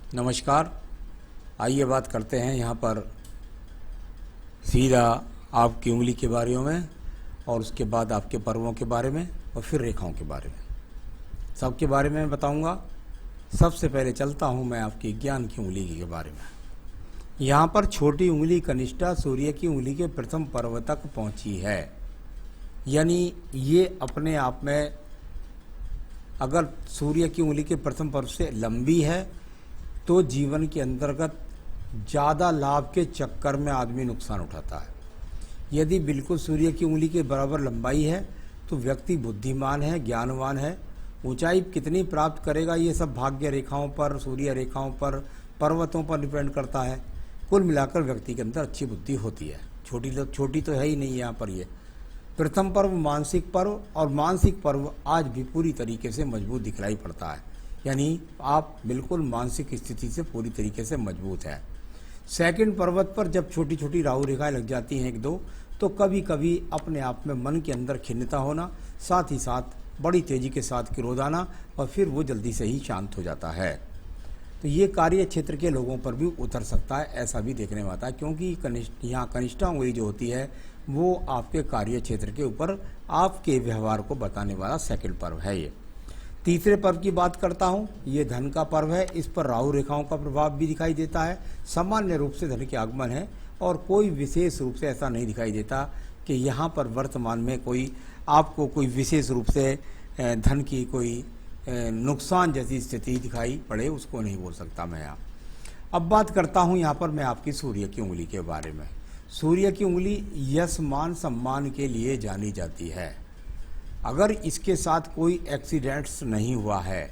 नमस्कार। आइए बात करते हैं यहाँ पर सीधा आपकी उंगली के बारे में और उसके बाद आपके पर्वों के बारे में और फिर रेखाओं के बारे में, सबके बारे में बताऊंगा। सबसे पहले चलता हूँ मैं आपकी ज्ञान की उंगली के बारे में। यहाँ पर छोटी उंगली कनिष्ठा सूर्य की उंगली के प्रथम पर्व तक पहुँची है, यानी ये अपने आप में अगर सूर्य की उंगली के प्रथम पर्व से लंबी है तो जीवन के अंतर्गत ज़्यादा लाभ के चक्कर में आदमी नुकसान उठाता है। यदि बिल्कुल सूर्य की उंगली के बराबर लंबाई है तो व्यक्ति बुद्धिमान है, ज्ञानवान है। ऊंचाई कितनी प्राप्त करेगा ये सब भाग्य रेखाओं पर, सूर्य रेखाओं पर, पर्वतों पर डिपेंड करता है। कुल मिलाकर व्यक्ति के अंदर अच्छी बुद्धि होती है। छोटी तो है ही नहीं यहाँ पर। ये प्रथम पर्व मानसिक पर्व, और मानसिक पर्व आज भी पूरी तरीके से मजबूत दिखलाई पड़ता है, यानी आप बिल्कुल मानसिक स्थिति से पूरी तरीके से मजबूत है। सेकंड पर्वत पर जब छोटी छोटी राहु रेखाएं लग जाती हैं एक दो, तो कभी कभी अपने आप में मन के अंदर खिन्नता होना, साथ ही साथ बड़ी तेजी के साथ क्रोध आना, और फिर वो जल्दी से ही शांत हो जाता है। तो ये कार्य क्षेत्र के लोगों पर भी उतर सकता है, ऐसा भी देखने में आता है, क्योंकि यहाँ कनिष्ठा उंगली जो होती है वो आपके कार्य क्षेत्र के ऊपर आपके व्यवहार को बताने वाला सेकंड पर्व है। ये तीसरे पर्व की बात करता हूँ, ये धन का पर्व है। इस पर राहु रेखाओं का प्रभाव भी दिखाई देता है। सामान्य रूप से धन के आगमन है और कोई विशेष रूप से ऐसा नहीं दिखाई देता कि यहाँ पर वर्तमान में कोई आपको कोई विशेष रूप से धन की कोई नुकसान जैसी स्थिति दिखाई पड़े, उसको नहीं बोल सकता मैं यहाँ। अब बात करता हूँ यहाँ पर मैं आपकी सूर्य की उंगली के बारे में। सूर्य की उंगली यश मान सम्मान के लिए जानी जाती है। अगर इसके साथ कोई एक्सीडेंट्स नहीं हुआ है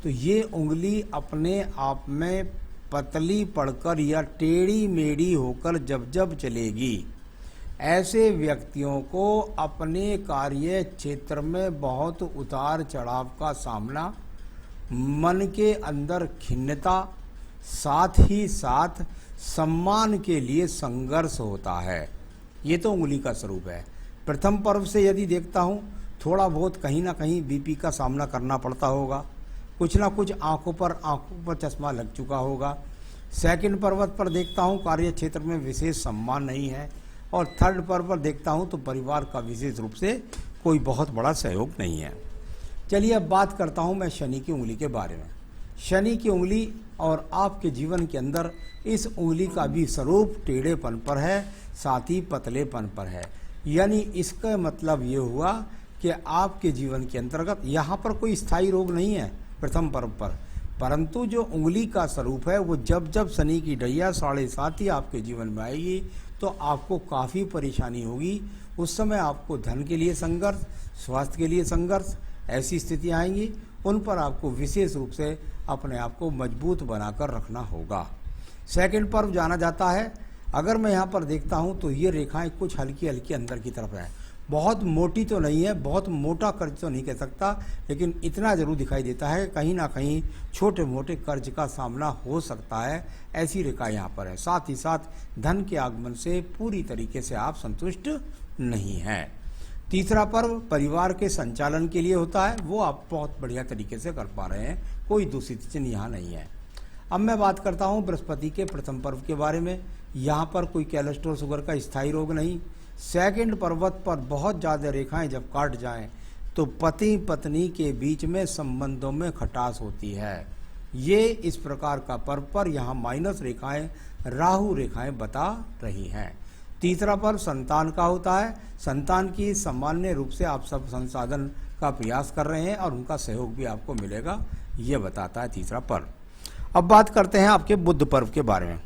तो ये उंगली अपने आप में पतली पड़कर या टेढ़ी मेढ़ी होकर जब जब चलेगी, ऐसे व्यक्तियों को अपने कार्य क्षेत्र में बहुत उतार चढ़ाव का सामना, मन के अंदर खिन्नता, साथ ही साथ सम्मान के लिए संघर्ष होता है। ये तो उंगली का स्वरूप है। प्रथम पर्व से यदि देखता हूँ, थोड़ा बहुत कहीं ना कहीं बीपी का सामना करना पड़ता होगा, कुछ ना कुछ आंखों पर चश्मा लग चुका होगा। सेकंड पर्वत पर देखता हूँ कार्य क्षेत्र में विशेष सम्मान नहीं है, और थर्ड पर्व पर देखता हूँ तो परिवार का विशेष रूप से कोई बहुत बड़ा सहयोग नहीं है। चलिए अब बात करता हूँ मैं शनि की उंगली के बारे में। शनि की उंगली और आपके जीवन के अंदर इस उंगली का भी स्वरूप टेढ़ेपन पर है, साथ ही पतलेपन पर है। यानी इसका मतलब ये हुआ कि आपके जीवन के अंतर्गत यहाँ पर कोई स्थायी रोग नहीं है प्रथम पर्व पर, परंतु जो उंगली का स्वरूप है वो जब जब शनि की ढैया 7.5 ही आपके जीवन में आएगी तो आपको काफ़ी परेशानी होगी। उस समय आपको धन के लिए संघर्ष, स्वास्थ्य के लिए संघर्ष, ऐसी स्थितियाँ आएंगी। उन पर आपको विशेष रूप से अपने आप को मजबूत बनाकर रखना होगा। सेकंड पर्व जाना जाता है। अगर मैं यहाँ पर देखता हूँ तो ये रेखाएं कुछ हल्की हल्की अंदर की तरफ है, बहुत मोटी तो नहीं है, बहुत मोटा कर्ज तो नहीं कह सकता, लेकिन इतना जरूर दिखाई देता है कहीं ना कहीं छोटे मोटे कर्ज का सामना हो सकता है। ऐसी रेखा यहाँ पर है। साथ ही साथ धन के आगमन से पूरी तरीके से आप संतुष्ट नहीं हैं। तीसरा पर्व परिवार के संचालन के लिए होता है, वो आप बहुत बढ़िया तरीके से कर पा रहे हैं, कोई दूसरी चिन्ह यहाँ नहीं है। अब मैं बात करता हूँ बृहस्पति के प्रथम पर्व के बारे में। यहाँ पर कोई कोलेस्ट्रॉल शुगर का स्थायी रोग नहीं। सेकंड पर्वत पर बहुत ज़्यादा रेखाएं जब काट जाएं तो पति पत्नी के बीच में संबंधों में खटास होती है। ये इस प्रकार का पर्व पर यहाँ माइनस रेखाएं, राहु रेखाएं बता रही हैं। तीसरा पर्व संतान का होता है। संतान की सामान्य रूप से आप सब संसाधन का प्रयास कर रहे हैं और उनका सहयोग भी आपको मिलेगा, ये बताता है तीसरा पर्व। अब बात करते हैं आपके बुध पर्व के बारे में।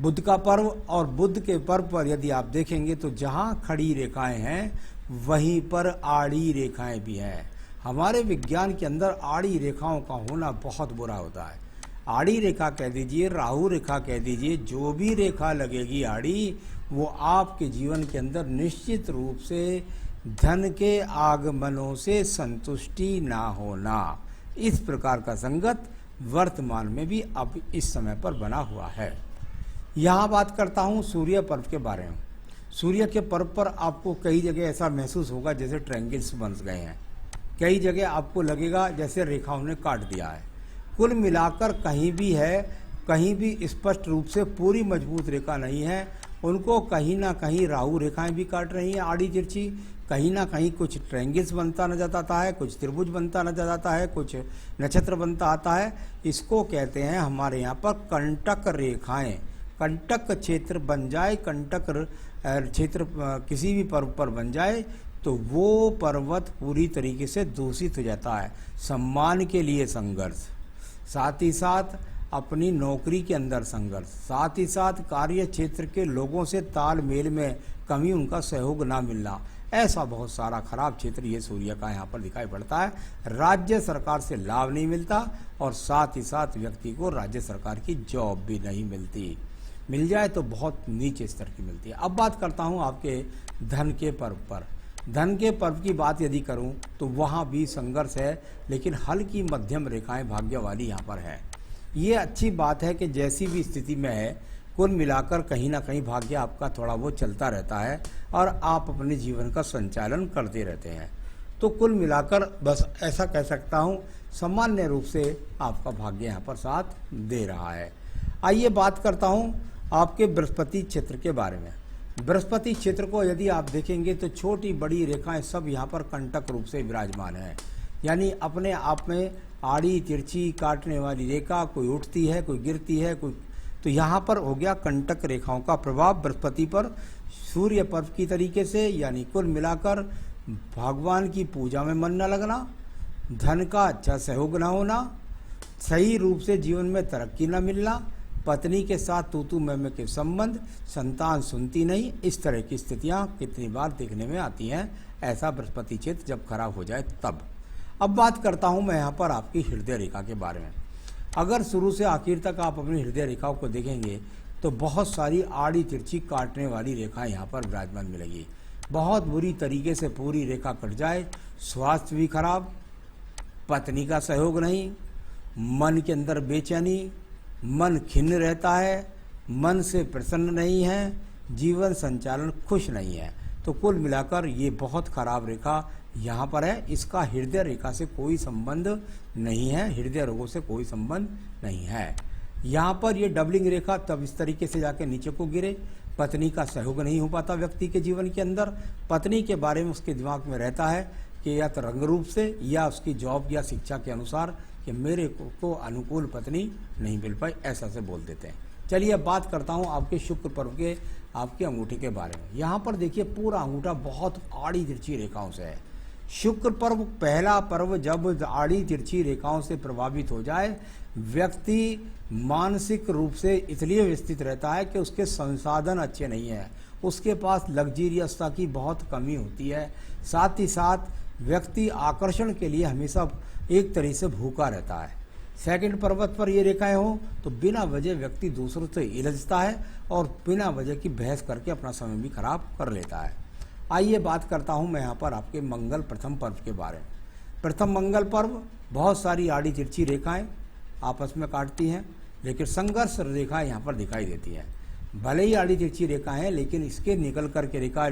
बुध का पर्व और बुध के पर्व पर यदि आप देखेंगे तो जहाँ खड़ी रेखाएं हैं वहीं पर आड़ी रेखाएं भी हैं। हमारे विज्ञान के अंदर आड़ी रेखाओं का होना बहुत बुरा होता है। आड़ी रेखा कह दीजिए, राहु रेखा कह दीजिए, जो भी रेखा लगेगी आड़ी, वो आपके जीवन के अंदर निश्चित रूप से धन के आगमनों से संतुष्टि ना होना, इस प्रकार का संगत वर्तमान में भी अब इस समय पर बना हुआ है। यहाँ बात करता हूँ सूर्य पर्व के बारे में। सूर्य के पर्व पर आपको कई जगह ऐसा महसूस होगा जैसे ट्रायंगल्स बन गए हैं, कई जगह आपको लगेगा जैसे रेखाओं ने काट दिया है। कुल मिलाकर कहीं भी है कहीं भी स्पष्ट रूप से पूरी मजबूत रेखा नहीं है। उनको कहीं ना कहीं राहु रेखाएं भी काट रही हैं आड़ी तिरछी, कहीं ना कहीं कुछ ट्रायंगल्स बनता नजर आता है, कुछ त्रिभुज बनता नजर आता है, कुछ नक्षत्र बनता आता है। इसको कहते हैं हमारे यहाँ पर कंटक रेखाएं। कंटक क्षेत्र बन जाए, कंटक क्षेत्र किसी भी पर्वत पर बन जाए तो वो पर्वत पूरी तरीके से दूषित हो जाता है। सम्मान के लिए संघर्ष, साथ ही साथ अपनी नौकरी के अंदर संघर्ष, साथ ही साथ कार्य क्षेत्र के लोगों से तालमेल में कमी, उनका सहयोग ना मिलना, ऐसा बहुत सारा खराब क्षेत्र ये सूर्य का यहाँ पर दिखाई पड़ता है। राज्य सरकार से लाभ नहीं मिलता और साथ ही साथ व्यक्ति को राज्य सरकार की जॉब भी नहीं मिलती, मिल जाए तो बहुत नीचे स्तर की मिलती है। अब बात करता हूँ आपके धन के पर्व पर। धन के पर्व की बात यदि करूं तो वहां भी संघर्ष है, लेकिन हल्की मध्यम रेखाएं भाग्य वाली यहां पर है। ये अच्छी बात है कि जैसी भी स्थिति में है, कुल मिलाकर कहीं ना कहीं भाग्य आपका थोड़ा वो चलता रहता है और आप अपने जीवन का संचालन करते रहते हैं। तो कुल मिलाकर बस ऐसा कह सकता हूं, सामान्य रूप से आपका भाग्य यहाँ पर साथ दे रहा है। आइए बात करता हूँ आपके बृहस्पति क्षेत्र के बारे में। बृहस्पति क्षेत्र को यदि आप देखेंगे तो छोटी बड़ी रेखाएं सब यहाँ पर कंटक रूप से विराजमान है, यानी अपने आप में आड़ी तिरछी काटने वाली रेखा, कोई उठती है, कोई गिरती है, कोई, तो यहाँ पर हो गया कंटक रेखाओं का प्रभाव बृहस्पति पर सूर्य पर्व की तरीके से। यानी कुल मिलाकर भगवान की पूजा में मन न लगना, धन का अच्छा सहयोग न होना, सही रूप से जीवन में तरक्की न मिलना, पत्नी के साथ तू मैं के संबंध, संतान सुनती नहीं, इस तरह की स्थितियां कितनी बार देखने में आती हैं। ऐसा बृहस्पति क्षेत्र जब खराब हो जाए तब। अब बात करता हूं मैं यहाँ पर आपकी हृदय रेखा के बारे में। अगर शुरू से आखिर तक आप अपनी हृदय रेखाओं को देखेंगे तो बहुत सारी आड़ी तिरछी काटने वाली रेखाएं यहाँ पर विराजमान मिलेगी। बहुत बुरी तरीके से पूरी रेखा कट जाए, स्वास्थ्य भी खराब, पत्नी का सहयोग नहीं, मन के अंदर बेचैनी, मन खिन्न रहता है, मन से प्रसन्न नहीं है, जीवन संचालन खुश नहीं है। तो कुल मिलाकर ये बहुत खराब रेखा यहाँ पर है। इसका हृदय रेखा से कोई संबंध नहीं है, हृदय रोगों से कोई संबंध नहीं है। यहाँ पर ये डबलिंग रेखा तब इस तरीके से जाके नीचे को गिरे, पत्नी का सहयोग नहीं हो पाता व्यक्ति के जीवन के अंदर। पत्नी के बारे में उसके दिमाग में रहता है कि या तो रंग रूप से या उसकी जॉब या शिक्षा के अनुसार कि मेरे को अनुकूल पत्नी नहीं मिल पाई, ऐसा से बोल देते हैं। चलिए अब बात करता हूँ आपके शुक्र पर्व के आपके अंगूठे के बारे में। यहाँ पर देखिए पूरा अंगूठा बहुत आड़ी तिरछी रेखाओं से है। शुक्र पर्व पहला पर्व जब आड़ी तिरछी रेखाओं से प्रभावित हो जाए, व्यक्ति मानसिक रूप से इसलिए व्यस्तित रहता है कि उसके संसाधन अच्छे नहीं है, उसके पास लग्जरियसता की बहुत कमी होती है। साथ ही साथ व्यक्ति आकर्षण के लिए हमेशा एक तरह से भूखा रहता है। सेकंड पर्वत पर ये रेखाएं हो तो बिना वजह व्यक्ति दूसरों से इलझता है और बिना वजह की बहस करके अपना समय भी खराब कर लेता है। आइए बात करता हूं मैं यहाँ पर आपके मंगल प्रथम पर्व के बारे में। प्रथम मंगल पर्व बहुत सारी आड़ी तिरछी रेखाएं आपस में काटती हैं, लेकिन संघर्ष रेखाएं यहाँ पर दिखाई देती हैं। भले ही आड़ी तिरछी रेखा है, लेकिन इसके निकल कर के रेखा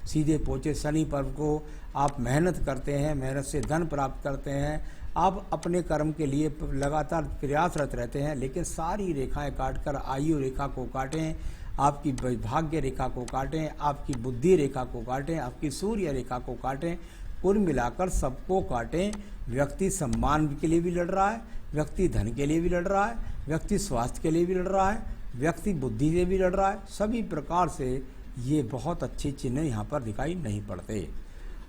सीधे पहुँचे। शनि पर्व को आप मेहनत करते हैं, मेहनत से धन प्राप्त करते हैं, आप अपने कर्म के लिए लगातार प्रयासरत रहते हैं, लेकिन सारी रेखाएं काटकर आयु रेखा को काटें, आपकी भाग्य रेखा को काटें, आपकी बुद्धि रेखा को काटें, आपकी सूर्य रेखा को काटें, कुल मिलाकर सबको काटें। व्यक्ति सम्मान के लिए भी लड़ रहा है, व्यक्ति धन के लिए भी लड़ रहा है, व्यक्ति स्वास्थ्य के लिए भी लड़ रहा है, व्यक्ति बुद्धि से भी लड़ रहा है। सभी प्रकार से ये बहुत अच्छे चिन्ह यहाँ पर दिखाई नहीं पड़ते।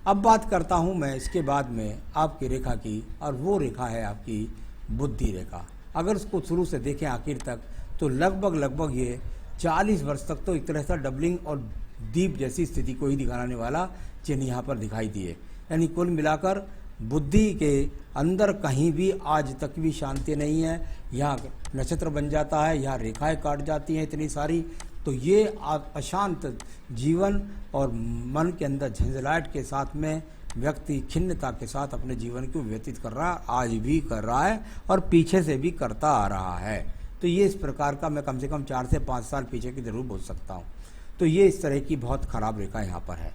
अब बात करता हूँ मैं इसके बाद में आपकी रेखा की, और वो रेखा है आपकी बुद्धि रेखा। अगर उसको शुरू से देखें आखिर तक तो लगभग ये 40 वर्ष तक तो एक तरह से डबलिंग और दीप जैसी स्थिति को ही दिखाने वाला चिन्ह यहाँ पर दिखाई दिए। यानी कुल मिलाकर बुद्धि के अंदर कहीं भी आज तक भी शांति नहीं है। यहाँ नक्षत्र बन जाता है, यहाँ रेखाएं काट जाती हैं इतनी सारी, तो ये अशांत जीवन और मन के अंदर झंझलाहट के साथ में व्यक्ति खिन्नता के साथ अपने जीवन को व्यतीत कर रहा है, आज भी कर रहा है और पीछे से भी करता आ रहा है। तो ये इस प्रकार का मैं कम से कम 4 से 5 साल पीछे की जरूर बोल सकता हूँ। तो ये इस तरह की बहुत खराब रेखा यहाँ पर है।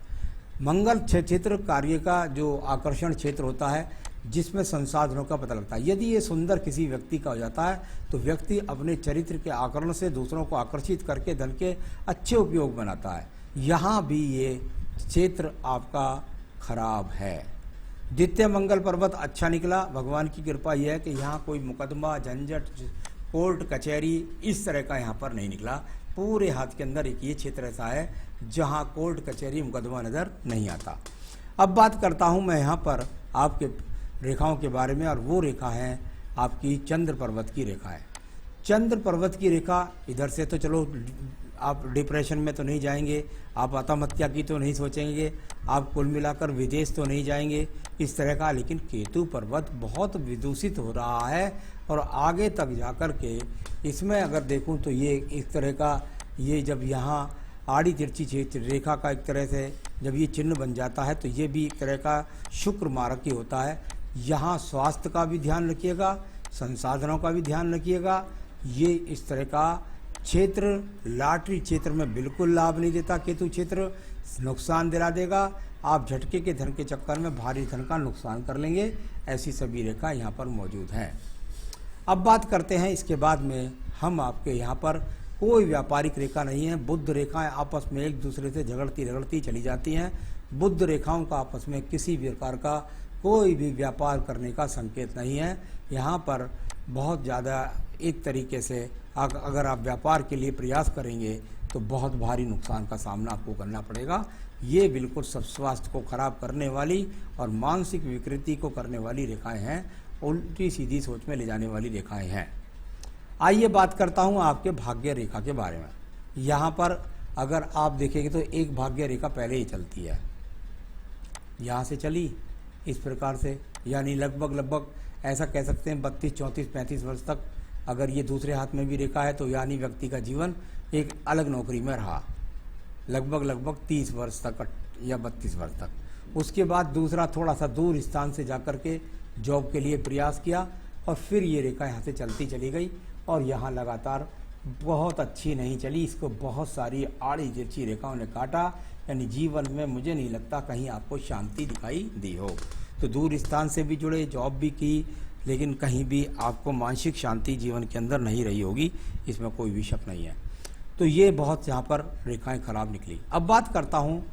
मंगल क्षेत्र कार्य का जो आकर्षण क्षेत्र होता है, जिसमें संसाधनों का पता लगता है। यदि ये सुंदर किसी व्यक्ति का हो जाता है तो व्यक्ति अपने चरित्र के आकरण से दूसरों को आकर्षित करके धन के अच्छे उपयोग बनाता है। यहाँ भी ये क्षेत्र आपका खराब है। द्वितीय मंगल पर्वत अच्छा निकला। भगवान की कृपा यह है कि यहाँ कोई मुकदमा, झंझट, कोर्ट कचहरी इस तरह का यहाँ पर नहीं निकला। पूरे हाथ के अंदर एक ये क्षेत्र ऐसा है जहाँ कोर्ट कचहरी मुकदमा नज़र नहीं आता। अब बात करता हूँ मैं यहाँ पर आपके रेखाओं के बारे में, और वो रेखा है आपकी चंद्र पर्वत की रेखा है। चंद्र पर्वत की रेखा, इधर से तो चलो आप डिप्रेशन में तो नहीं जाएंगे, आप आत्महत्या की तो नहीं सोचेंगे, आप कुल मिलाकर विदेश तो नहीं जाएंगे इस तरह का, लेकिन केतु पर्वत बहुत विदूषित हो रहा है और आगे तक जाकर के इसमें अगर देखूं तो ये इस तरह का, ये जब यहाँ आड़ी तिरछी क्षेत्र रेखा का एक तरह से जब ये चिन्ह बन जाता है तो ये भी एक तरह का शुक्र मारक ही होता है। यहाँ स्वास्थ्य का भी ध्यान रखिएगा, संसाधनों का भी ध्यान रखिएगा। ये इस तरह का क्षेत्र लॉटरी क्षेत्र में बिल्कुल लाभ नहीं देता। केतु क्षेत्र नुकसान दिला देगा, आप झटके के धन के चक्कर में भारी धन का नुकसान कर लेंगे। ऐसी सभी रेखा यहाँ पर मौजूद हैं। अब बात करते हैं इसके बाद में हम आपके यहाँ पर कोई व्यापारिक रेखा नहीं है। बुद्ध रेखाएं आपस में एक दूसरे से झगड़ती चली जाती हैं। बुद्ध रेखाओं का आपस में किसी भी प्रकार का कोई भी व्यापार करने का संकेत नहीं है। यहाँ पर बहुत ज़्यादा एक तरीके से अगर आप व्यापार के लिए प्रयास करेंगे तो बहुत भारी नुकसान का सामना आपको करना पड़ेगा। ये बिल्कुल सब स्वास्थ्य को खराब करने वाली और मानसिक विकृति को करने वाली रेखाएं हैं, उल्टी सीधी सोच में ले जाने वाली रेखाएं हैं। आइए बात करता हूं आपके भाग्य रेखा के बारे में। यहाँ पर अगर आप देखेंगे तो एक भाग्य रेखा पहले ही चलती है, यहाँ से चली इस प्रकार से, यानी लगभग ऐसा कह सकते हैं 32, 34, 35 वर्ष तक अगर ये दूसरे हाथ में भी रेखा है तो यानी व्यक्ति का जीवन एक अलग नौकरी में रहा लगभग 30 वर्ष तक या 32 वर्ष तक। उसके बाद दूसरा थोड़ा सा दूर स्थान से जाकर के जॉब के लिए प्रयास किया और फिर ये रेखा यहाँ से चलती चली गई और यहाँ लगातार बहुत अच्छी नहीं चली। इसको बहुत सारी आड़ी तिरछी रेखाओं ने काटा, यानी जीवन में मुझे नहीं लगता कहीं आपको शांति दिखाई दी हो। तो दूर स्थान से भी जुड़े, जॉब भी की, लेकिन कहीं भी आपको मानसिक शांति जीवन के अंदर नहीं रही होगी, इसमें कोई भी शक नहीं है। तो ये बहुत यहाँ पर रेखाएं खराब निकली। अब बात करता हूँ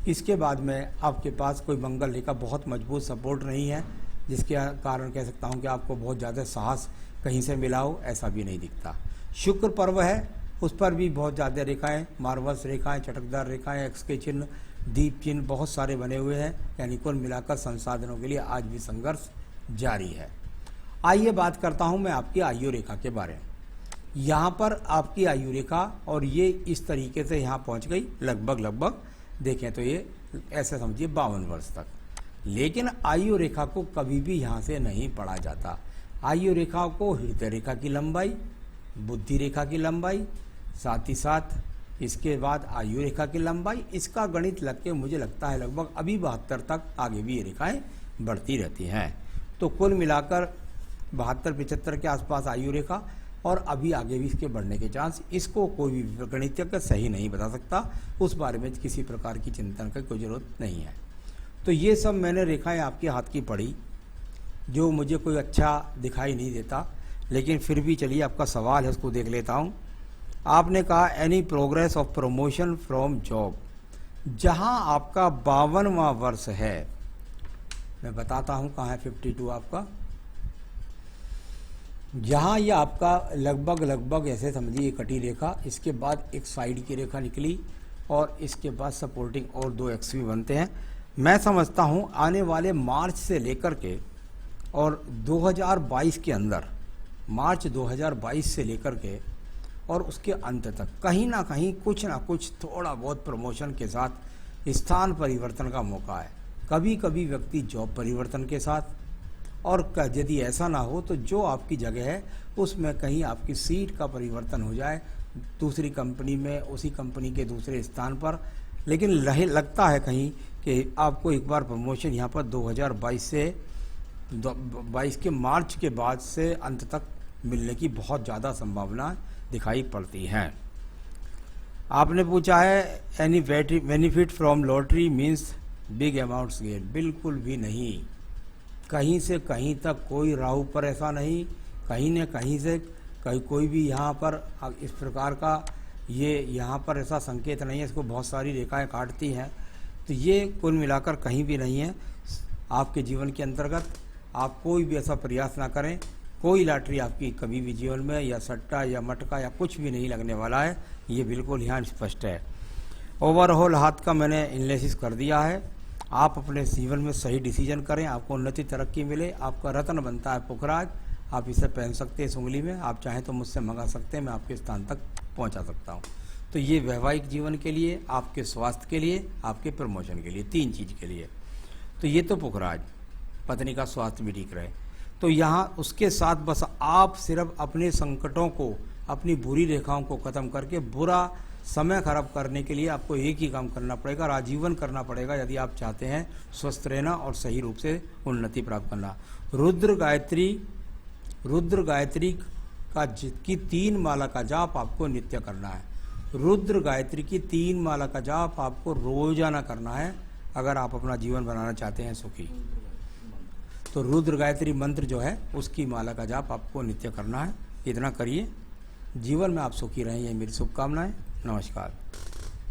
इसके बाद में आपके पास कोई मंगल रेखा बहुत मजबूत सपोर्ट नहीं है, जिसके कारण कह सकता हूँ कि आपको बहुत ज़्यादा साहस कहीं से मिला हो, ऐसा भी नहीं दिखता। शुक्र पर्व है, उस पर भी बहुत ज़्यादा रेखाएं, मार्वल्स रेखाएं, चटकदार रेखाएं, एक्स के चिन्ह, दीप चिन्ह बहुत सारे बने हुए हैं, यानी कुल मिलाकर संसाधनों के लिए आज भी संघर्ष जारी है। आइए बात करता हूं मैं आपकी आयु रेखा के बारे में। यहाँ पर आपकी आयु रेखा और ये इस तरीके से यहाँ पहुँच गई लगभग देखें तो ये ऐसे समझिए 52 वर्ष तक। लेकिन आयु रेखा को कभी भी यहाँ से नहीं पढ़ा जाता। आयु रेखा को हृदय रेखा की लंबाई, बुद्धि रेखा की लंबाई, साथ ही साथ इसके बाद आयु रेखा की लंबाई, इसका गणित लग के मुझे लगता है लगभग अभी 72 तक आगे भी ये रेखाएं बढ़ती रहती हैं। तो कुल मिलाकर 72-75 के आसपास आयु रेखा और अभी आगे भी इसके बढ़ने के चांस, इसको कोई भी गणितज्ञ सही नहीं बता सकता, उस बारे में किसी प्रकार की चिंतन की कोई ज़रूरत नहीं है। तो ये सब मैंने रेखाएं आपके हाथ की पढ़ी, जो मुझे कोई अच्छा दिखाई नहीं देता, लेकिन फिर भी चलिए आपका सवाल है उसको देख लेता हूँ। आपने कहा any progress of promotion from job, जहाँ आपका 52वां वर्ष है, मैं बताता हूँ कहाँ है 52 आपका, जहाँ ये आपका लगभग ऐसे समझिए कटी रेखा, इसके बाद एक साइड की रेखा निकली और इसके बाद सपोर्टिंग और 2 एक्स भी बनते हैं। मैं समझता हूँ आने वाले मार्च से लेकर के और 2022 के अंदर, मार्च 2022 से लेकर के और उसके अंत तक कहीं ना कहीं कुछ ना कुछ थोड़ा बहुत प्रमोशन के साथ स्थान परिवर्तन का मौका है। कभी कभी व्यक्ति जॉब परिवर्तन के साथ, और यदि ऐसा ना हो तो जो आपकी जगह है उसमें कहीं आपकी सीट का परिवर्तन हो जाए दूसरी कंपनी में, उसी कंपनी के दूसरे स्थान पर। लेकिन लगता है कहीं कि आपको एक बार प्रमोशन यहाँ पर 2022 के मार्च के बाद से अंत तक मिलने की बहुत ज़्यादा संभावना दिखाई पड़ती है। आपने पूछा है any benefit from lottery means big amounts gain, बिल्कुल भी नहीं। कहीं से कहीं तक कोई राहु पर ऐसा नहीं, कहीं न कहीं से कोई भी यहाँ पर इस प्रकार का ये यहाँ पर ऐसा संकेत नहीं है। इसको बहुत सारी रेखाएं काटती हैं, तो ये कुल मिलाकर कहीं भी नहीं है आपके जीवन के अंतर्गत। आप कोई भी ऐसा प्रयास ना करें, कोई लॉटरी आपकी कभी भी जीवन में या सट्टा या मटका या कुछ भी नहीं लगने वाला है, ये बिल्कुल यहाँ स्पष्ट है। ओवरऑल हाथ का मैंने एनालिसिस कर दिया है। आप अपने जीवन में सही डिसीजन करें, आपको उन्नति तरक्की मिले। आपका रत्न बनता है पुखराज, आप इसे पहन सकते हैं इस उंगली में। आप चाहें तो मुझसे मंगा सकते हैं, मैं आपके स्थान तक पहुंचा सकता हूं। तो ये वैवाहिक जीवन के लिए, आपके स्वास्थ्य के लिए, आपके प्रमोशन के लिए, 3 चीज के लिए। तो ये तो पुखराज, पत्नी का स्वास्थ्य भी ठीक रहे। तो यहाँ उसके साथ बस आप सिर्फ अपने संकटों को, अपनी बुरी रेखाओं को खत्म करके बुरा समय खराब करने के लिए आपको एक ही काम करना पड़ेगा और आजीवन करना पड़ेगा, यदि आप चाहते हैं स्वस्थ रहना और सही रूप से उन्नति प्राप्त करना। रुद्र गायत्री की 3 माला का जाप आपको नित्य करना है। रुद्र गायत्री की 3 माला का जाप आपको रोजाना करना है, अगर आप अपना जीवन बनाना चाहते हैं सुखी। तो रुद्र गायत्री मंत्र जो है उसकी माला का जाप आपको नित्य करना है। इतना करिए, जीवन में आप सुखी रहें, ये मेरी शुभकामनाएं। नमस्कार।